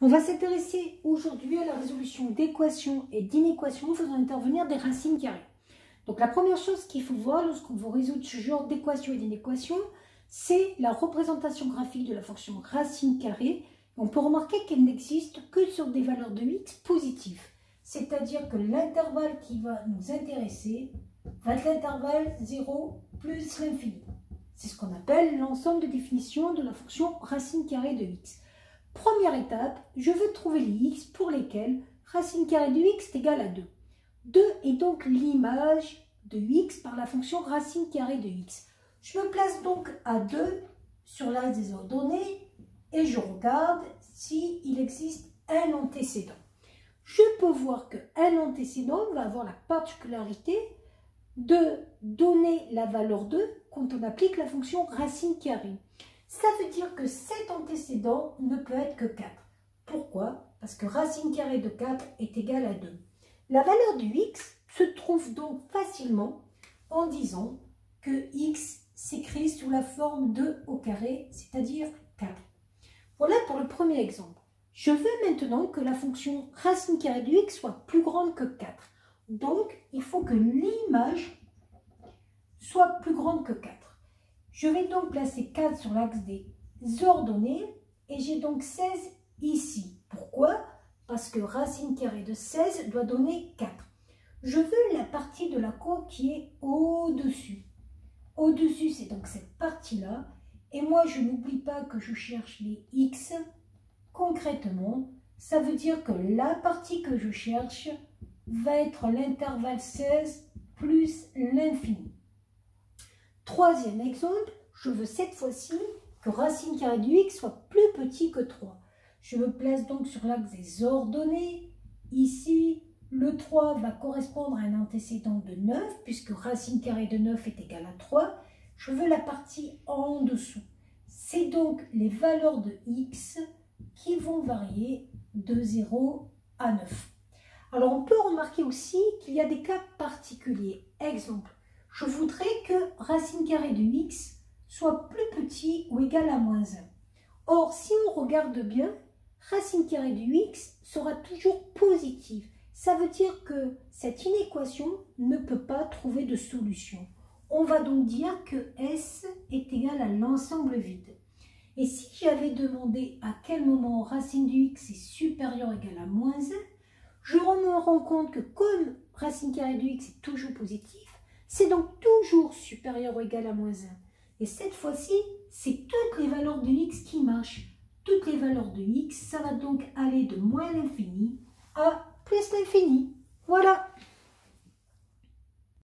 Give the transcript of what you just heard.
On va s'intéresser aujourd'hui à la résolution d'équations et d'inéquations faisant intervenir des racines carrées. Donc la première chose qu'il faut voir lorsqu'on veut résoudre ce genre d'équations et d'inéquations, c'est la représentation graphique de la fonction racine carrée. On peut remarquer qu'elle n'existe que sur des valeurs de x positives. C'est-à-dire que l'intervalle qui va nous intéresser va être l'intervalle 0 plus l'infini. C'est ce qu'on appelle l'ensemble de définitions de la fonction racine carrée de x. Première étape, je veux trouver les x pour lesquels racine carrée de x est égale à 2. 2 est donc l'image de x par la fonction racine carrée de x. Je me place donc à 2 sur l'axe des ordonnées et je regarde s'il existe un antécédent. Je peux voir qu'un antécédent va avoir la particularité de donner la valeur 2 quand on applique la fonction racine carrée. Ça veut dire que cet antécédent ne peut être que 4. Pourquoi? Parce que racine carrée de 4 est égale à 2. La valeur du x se trouve donc facilement en disant que x s'écrit sous la forme 2 au carré, c'est-à-dire 4. Voilà pour le premier exemple. Je veux maintenant que la fonction racine carrée du x soit plus grande que 4. Donc, il faut que l'image soit plus grande que 4. Je vais donc placer 4 sur l'axe des ordonnées et j'ai donc 16 ici. Pourquoi? Parce que racine carrée de 16 doit donner 4. Je veux la partie de la courbe qui est au-dessus. Au-dessus, c'est donc cette partie-là. Et moi, je n'oublie pas que je cherche les x. Concrètement, ça veut dire que la partie que je cherche va être l'intervalle 16 plus l'infini. Troisième exemple, je veux cette fois-ci que racine carrée du x soit plus petit que 3. Je me place donc sur l'axe des ordonnées. Ici, le 3 va correspondre à un antécédent de 9, puisque racine carrée de 9 est égale à 3. Je veux la partie en dessous. C'est donc les valeurs de x qui vont varier de 0 à 9. Alors, on peut remarquer aussi qu'il y a des cas particuliers. Exemple, je voudrais que racine carrée de x soit plus petit ou égal à moins 1. Or, si on regarde bien, racine carrée de x sera toujours positive. Ça veut dire que cette inéquation ne peut pas trouver de solution. On va donc dire que S est égal à l'ensemble vide. Et si j'avais demandé à quel moment racine de x est supérieure ou égale à moins 1, je me rends compte que comme racine carrée de x est toujours positif, c'est donc toujours supérieur ou égal à moins 1. Et cette fois-ci, c'est toutes les valeurs de x qui marchent. Toutes les valeurs de x, ça va donc aller de moins l'infini à plus l'infini. Voilà.